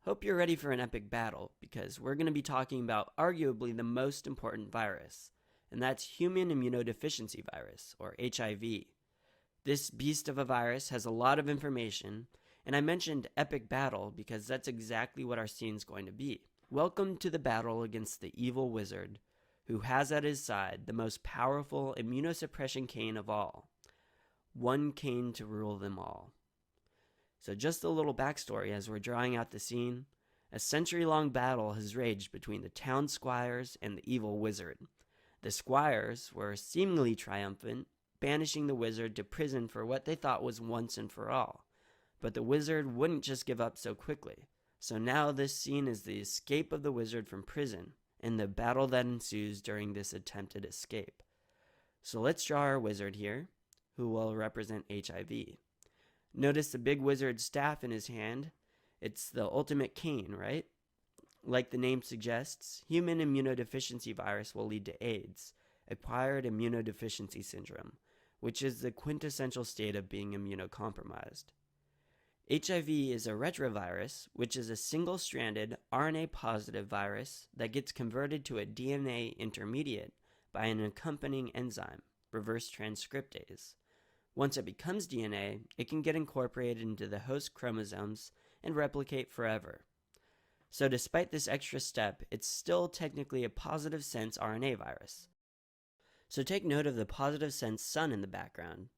Hope you're ready for an epic battle, because we're going to be talking about arguably the most important virus, and that's human immunodeficiency virus, or HIV. This beast of a virus has a lot of information, and I mentioned epic battle because that's exactly what our scene's going to be. Welcome to the battle against the evil wizard, who has at his side the most powerful immunosuppression cane of all. One cane to rule them all. So just a little backstory as we're drawing out the scene. A century-long battle has raged between the town squires and the evil wizard. The squires were seemingly triumphant, banishing the wizard to prison for what they thought was once and for all. But the wizard wouldn't just give up so quickly. So now this scene is the escape of the wizard from prison and the battle that ensues during this attempted escape. So let's draw our wizard here, who will represent HIV. Notice the big wizard's staff in his hand. It's the ultimate cane, right? Like the name suggests, human immunodeficiency virus will lead to AIDS, acquired immunodeficiency syndrome, which is the quintessential state of being immunocompromised. HIV is a retrovirus, which is a single-stranded RNA-positive virus that gets converted to a DNA intermediate by an accompanying enzyme, reverse transcriptase. Once it becomes DNA, it can get incorporated into the host chromosomes and replicate forever. So despite this extra step, it's still technically a positive sense RNA virus. So take note of the positive sense sun in the background.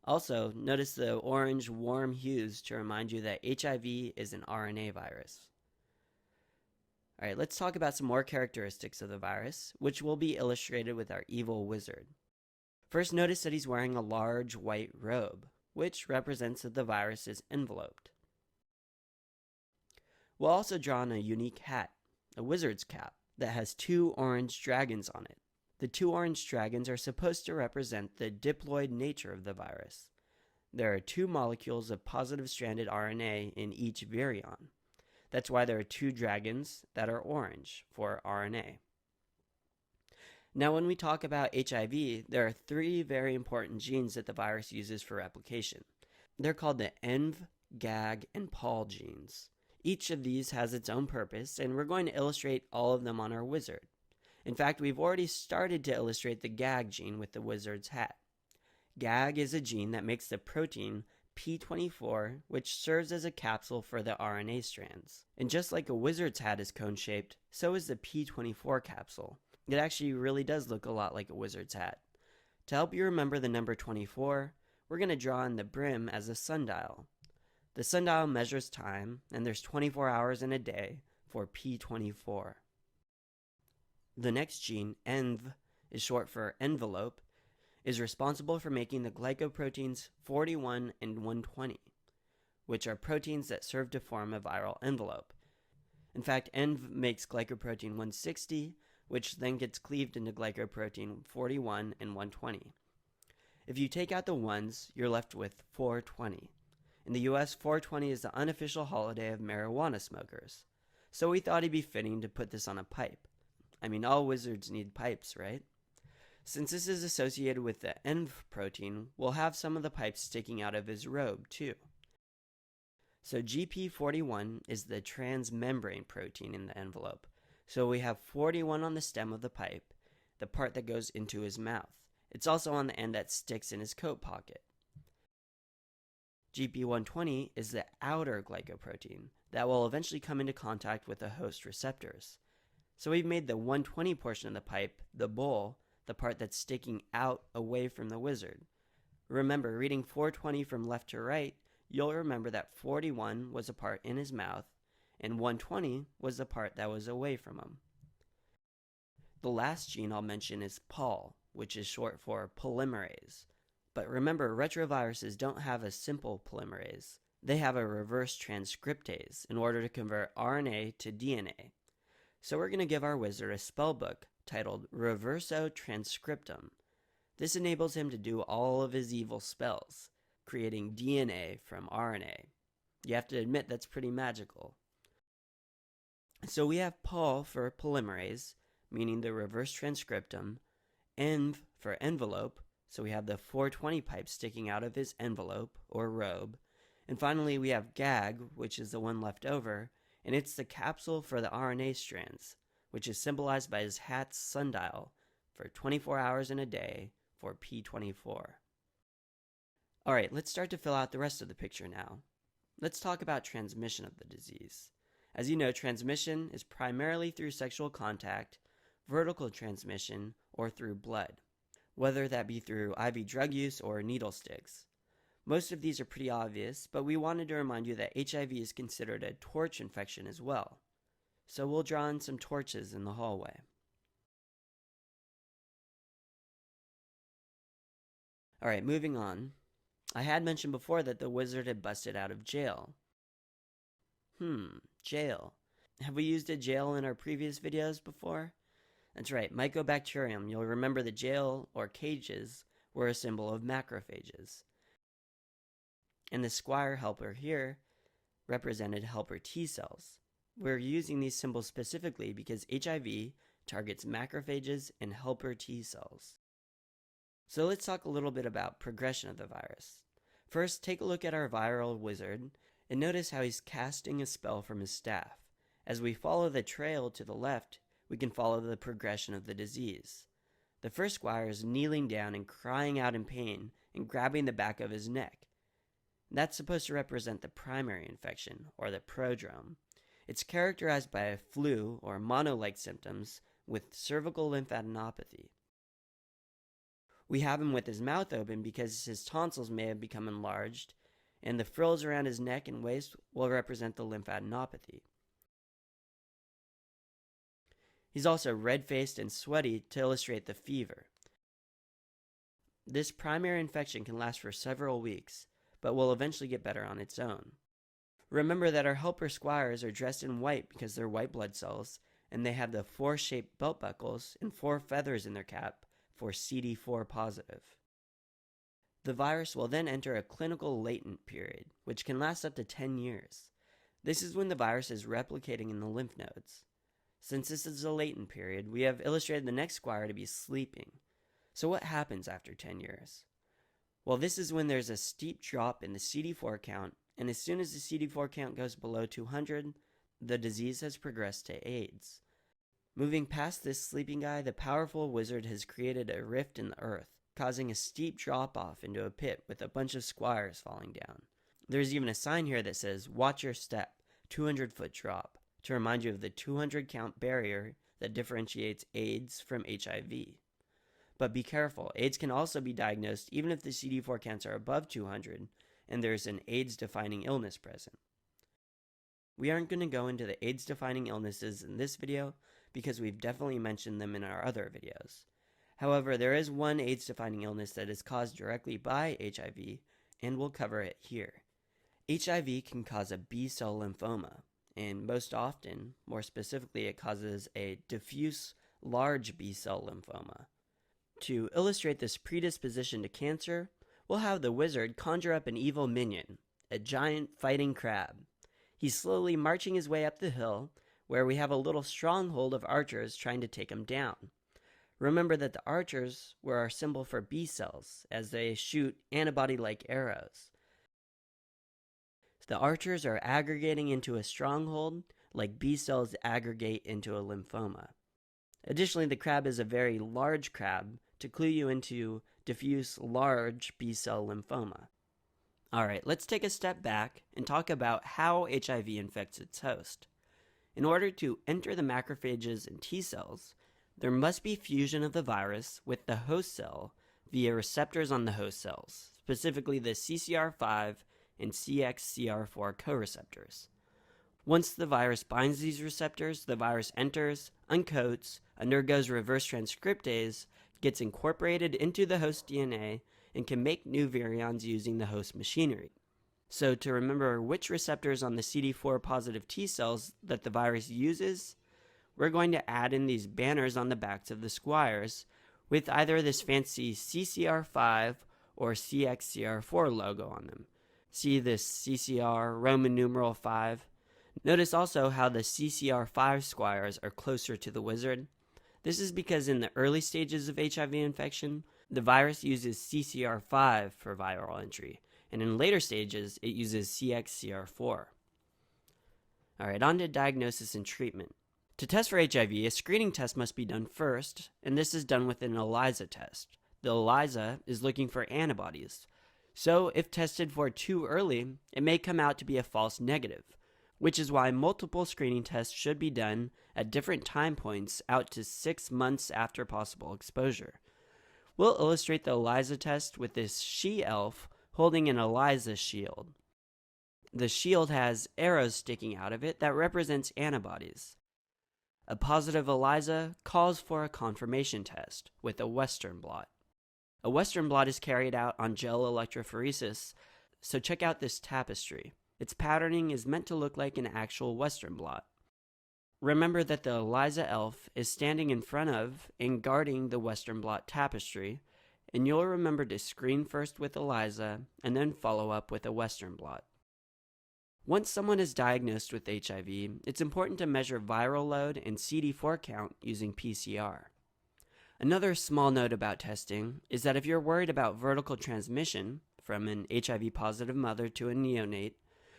Also, notice the orange warm hues to remind you that HIV is an RNA virus. Alright, let's talk about some more characteristics of the virus, which will be illustrated with our evil wizard. First, notice that he's wearing a large white robe, which represents that the virus is enveloped. We'll also draw on a unique hat, a wizard's cap, that has two orange dragons on it. The two orange dragons are supposed to represent the diploid nature of the virus. There are two molecules of positive stranded RNA in each virion. That's why there are two dragons that are orange for RNA. Now, when we talk about HIV, there are three very important genes that the virus uses for replication. They're called the ENV, GAG, and POL genes. Each of these has its own purpose, and we're going to illustrate all of them on our wizard. In fact, we've already started to illustrate the GAG gene with the wizard's hat. GAG is a gene that makes the protein P24, which serves as a capsule for the RNA strands. And just like a wizard's hat is cone-shaped, so is the P24 capsule. It actually really does look a lot like a wizard's hat. To help you remember the number 24, we're going to draw on the brim as a sundial. The sundial measures time, and there's 24 hours in a day for P24. The next gene, ENV, is short for envelope, is responsible for making the glycoproteins 41 and 120, which are proteins that serve to form a viral envelope. In fact, ENV makes glycoprotein 160, which then gets cleaved into glycoprotein 41 and 120. If you take out the ones, you're left with 420. In the US, 420 is the unofficial holiday of marijuana smokers, so we thought it'd be fitting to put this on a pipe. I mean, all wizards need pipes, right? Since this is associated with the ENV protein, we'll have some of the pipes sticking out of his robe, too. So GP41 is the transmembrane protein in the envelope. So we have 41 on the stem of the pipe, the part that goes into his mouth. It's also on the end that sticks in his coat pocket. GP120 is the outer glycoprotein that will eventually come into contact with the host receptors. So we've made the 120 portion of the pipe, the bowl, the part that's sticking out away from the wizard. Remember, reading 420 from left to right, you'll remember that 41 was a part in his mouth, and 120 was the part that was away from him. The last gene I'll mention is POL, which is short for polymerase. But remember, retroviruses don't have a simple polymerase. They have a reverse transcriptase in order to convert RNA to DNA. So we're going to give our wizard a spellbook titled Reverso Transcriptum. This enables him to do all of his evil spells, creating DNA from RNA. You have to admit that's pretty magical. So we have POL for polymerase, meaning the reverse transcriptome, ENV for envelope, so we have the 420 pipe sticking out of his envelope or robe, And finally, we have GAG, which is the one left over, and it's the capsule for the RNA strands, which is symbolized by his hat's sundial for 24 hours in a day for P24. Alright, let's start to fill out the rest of the picture now. Let's talk about transmission of the disease. As you know, transmission is primarily through sexual contact, vertical transmission, or through blood, whether that be through IV drug use or needle sticks. Most of these are pretty obvious, but we wanted to remind you that HIV is considered a torch infection as well. So we'll draw in some torches in the hallway. Alright, moving on. I had mentioned before that the wizard had busted out of jail. Jail. Have we used a jail in our previous videos before? That's right, Mycobacterium. You'll remember the jail, or cages, were a symbol of macrophages. And the squire helper here represented helper T cells. We're using these symbols specifically because HIV targets macrophages and helper T cells. So let's talk a little bit about progression of the virus. First, take a look at our viral wizard and notice how he's casting a spell from his staff. As we follow the trail to the left, we can follow the progression of the disease. The first squire is kneeling down and crying out in pain and grabbing the back of his neck. That's supposed to represent the primary infection, or the prodrome. It's characterized by a flu or mono-like symptoms with cervical lymphadenopathy. We have him with his mouth open because his tonsils may have become enlarged, and the frills around his neck and waist will represent the lymphadenopathy. He's also red-faced and sweaty to illustrate the fever. This primary infection can last for several weeks, but will eventually get better on its own. Remember that our helper squires are dressed in white because they're white blood cells, and they have the 4-shaped belt buckles and 4 feathers in their cap for CD4 positive. The virus will then enter a clinical latent period, which can last up to 10 years. This is when the virus is replicating in the lymph nodes. Since this is a latent period, we have illustrated the next squire to be sleeping. So what happens after 10 years? Well, this is when there's a steep drop in the CD4 count, and as soon as the CD4 count goes below 200, the disease has progressed to AIDS. Moving past this sleeping guy, the powerful wizard has created a rift in the earth, causing a steep drop-off into a pit with a bunch of squires falling down. There's even a sign here that says, "Watch your step, 200-foot drop," to remind you of the 200 count barrier that differentiates AIDS from HIV. But be careful, AIDS can also be diagnosed even if the CD4 counts are above 200 and there's an AIDS-defining illness present. We aren't going to go into the AIDS-defining illnesses in this video because we've definitely mentioned them in our other videos. However, there is one AIDS-defining illness that is caused directly by HIV, and we'll cover it here. HIV can cause a B-cell lymphoma, and most often, more specifically, it causes a diffuse large B-cell lymphoma. To illustrate this predisposition to cancer, we'll have the wizard conjure up an evil minion, a giant fighting crab. He's slowly marching his way up the hill, where we have a little stronghold of archers trying to take him down. Remember that the archers were our symbol for B cells, as they shoot antibody-like arrows. The archers are aggregating into a stronghold, like B cells aggregate into a lymphoma. Additionally, the crab is a very large crab to clue you into diffuse large B-cell lymphoma. Alright, let's take a step back and talk about how HIV infects its host. In order to enter the macrophages and T cells, there must be fusion of the virus with the host cell via receptors on the host cells, specifically the CCR5 and CXCR4 coreceptors. Once the virus binds these receptors, the virus enters, uncoats, undergoes reverse transcriptase, gets incorporated into the host DNA, and can make new virions using the host machinery. So to remember which receptors on the CD4 positive T cells that the virus uses, we're going to add in these banners on the backs of the squires with either this fancy CCR5 or CXCR4 logo on them. See this CCR Roman numeral 5? Notice also how the CCR5 squires are closer to the wizard. This is because in the early stages of HIV infection, the virus uses CCR5 for viral entry, and in later stages, it uses CXCR4. Alright, on to diagnosis and treatment. To test for HIV, a screening test must be done first, and this is done with an ELISA test. The ELISA is looking for antibodies. So, if tested for too early, it may come out to be a false negative, which is why multiple screening tests should be done at different time points out to 6 months after possible exposure. We'll illustrate the ELISA test with this she-elf holding an ELISA shield. The shield has arrows sticking out of it that represents antibodies. A positive ELISA calls for a confirmation test with a Western blot. A Western blot is carried out on gel electrophoresis, so check out this tapestry. Its patterning is meant to look like an actual Western blot. Remember that the ELISA elf is standing in front of and guarding the Western blot tapestry, and you'll remember to screen first with ELISA and then follow up with a Western blot. Once someone is diagnosed with HIV, it's important to measure viral load and CD4 count using PCR. Another small note about testing is that if you're worried about vertical transmission from an HIV-positive mother to a neonate,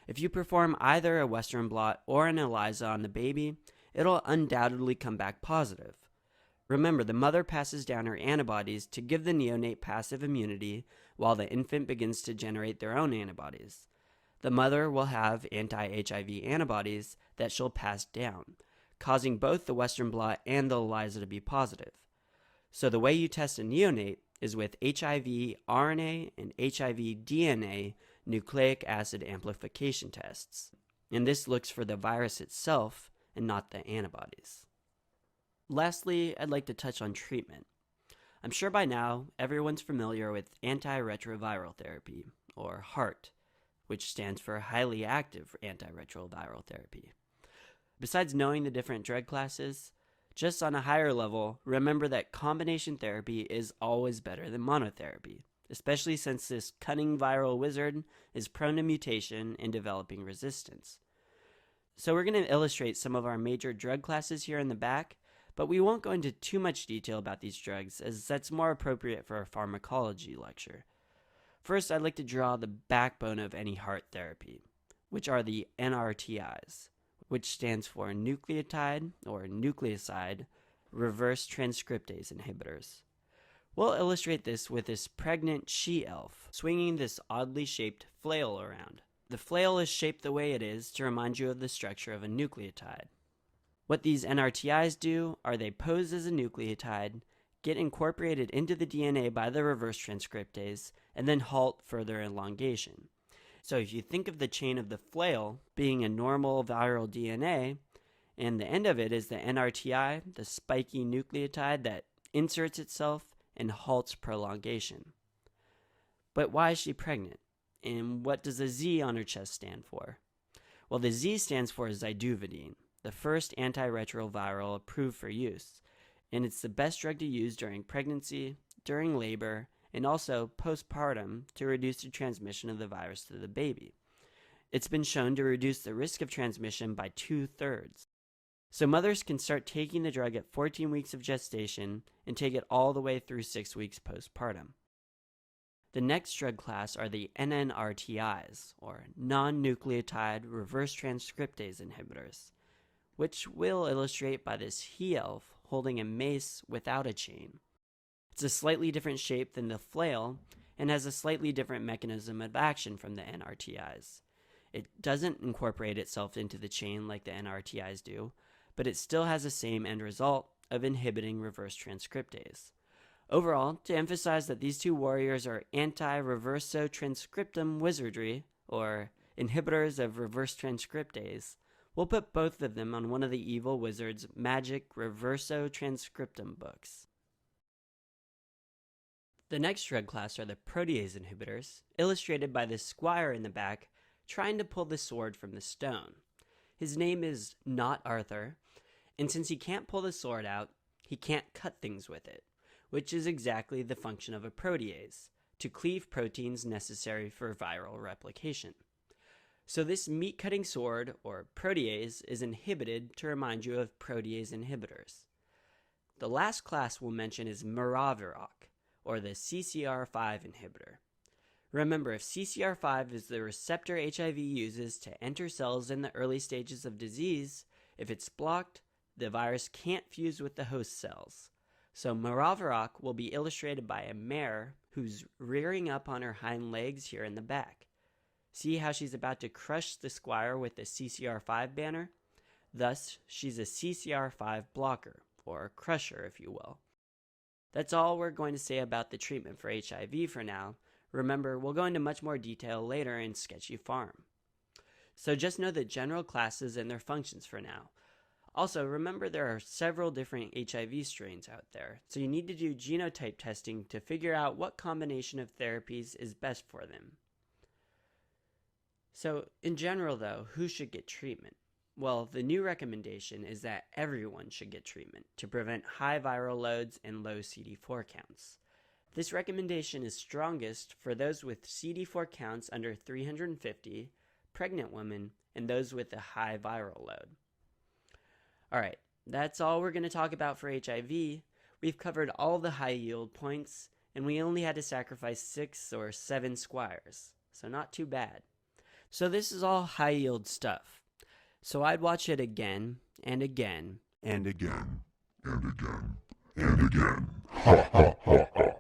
if you perform either a Western blot or an ELISA on the baby, it'll undoubtedly come back positive. Remember, the mother passes down her antibodies to give the neonate passive immunity while the infant begins to generate their own antibodies. The mother will have anti-HIV antibodies that she'll pass down, causing both the Western blot and the ELISA to be positive. So the way you test a neonate is with HIV RNA and HIV DNA nucleic acid amplification tests, and this looks for the virus itself and not the antibodies. Lastly, I'd like to touch on treatment. I'm sure by now everyone's familiar with antiretroviral therapy, or HAART, which stands for Highly Active Antiretroviral Therapy. Besides knowing the different drug classes, just on a higher level, remember that combination therapy is always better than monotherapy, especially since this cunning viral wizard is prone to mutation and developing resistance. So we're going to illustrate some of our major drug classes here in the back, but we won't go into too much detail about these drugs as that's more appropriate for a pharmacology lecture. First, I'd like to draw the backbone of any HAART therapy, which are the NRTIs, which stands for nucleotide or nucleoside reverse transcriptase inhibitors. We'll illustrate this with this pregnant she-elf swinging this oddly shaped flail around. The flail is shaped the way it is to remind you of the structure of a nucleotide. What these NRTIs do are they pose as a nucleotide, get incorporated into the DNA by the reverse transcriptase, and then halt further elongation. So if you think of the chain of the flail being a normal viral DNA, and the end of it is the NRTI, the spiky nucleotide that inserts itself and halts prolongation. But why is she pregnant? And what does the Z on her chest stand for? Well, the Z stands for ziduvudine, the first antiretroviral approved for use, and it's the best drug to use during pregnancy, during labor, and also postpartum to reduce the transmission of the virus to the baby. It's been shown to reduce the risk of transmission by 2/3. So mothers can start taking the drug at 14 weeks of gestation and take it all the way through 6 weeks postpartum. The next drug class are the NNRTIs, or non-nucleotide reverse transcriptase inhibitors, which we'll illustrate by this he-elf holding a mace without a chain. It's a slightly different shape than the flail and has a slightly different mechanism of action from the NRTIs. It doesn't incorporate itself into the chain like the NRTIs do, but it still has the same end result of inhibiting reverse transcriptase. Overall, to emphasize that these two warriors are anti-reverso transcriptome wizardry, or inhibitors of reverse transcriptase, we'll put both of them on one of the evil wizard's magic reverso transcriptome books. The next drug class are the protease inhibitors, illustrated by this squire in the back trying to pull the sword from the stone. His name is not Arthur, and since he can't pull the sword out, he can't cut things with it, which is exactly the function of a protease, to cleave proteins necessary for viral replication. So this meat-cutting sword, or protease, is inhibited to remind you of protease inhibitors. The last class we'll mention is Maraviroc, or the CCR5 inhibitor. Remember, if CCR5 is the receptor HIV uses to enter cells in the early stages of disease, if it's blocked, the virus can't fuse with the host cells. So Maraviroc will be illustrated by a mare who's rearing up on her hind legs here in the back. See how she's about to crush the squire with the CCR5 banner? Thus, she's a CCR5 blocker, or crusher if you will. That's all we're going to say about the treatment for HIV for now. Remember, we'll go into much more detail later in Sketchy Farm. So just know the general classes and their functions for now. Also, remember there are several different HIV strains out there, so you need to do genotype testing to figure out what combination of therapies is best for them. So, in general though, who should get treatment? Well, the new recommendation is that everyone should get treatment to prevent high viral loads and low CD4 counts. This recommendation is strongest for those with CD4 counts under 350, pregnant women, and those with a high viral load. Alright, that's all we're going to talk about for HIV. We've covered all the high yield points, and we only had to sacrifice 6 or 7 squires, so not too bad. So this is all high yield stuff. So I'd watch it again, and again, and again, and again, and again. Ha ha ha ha.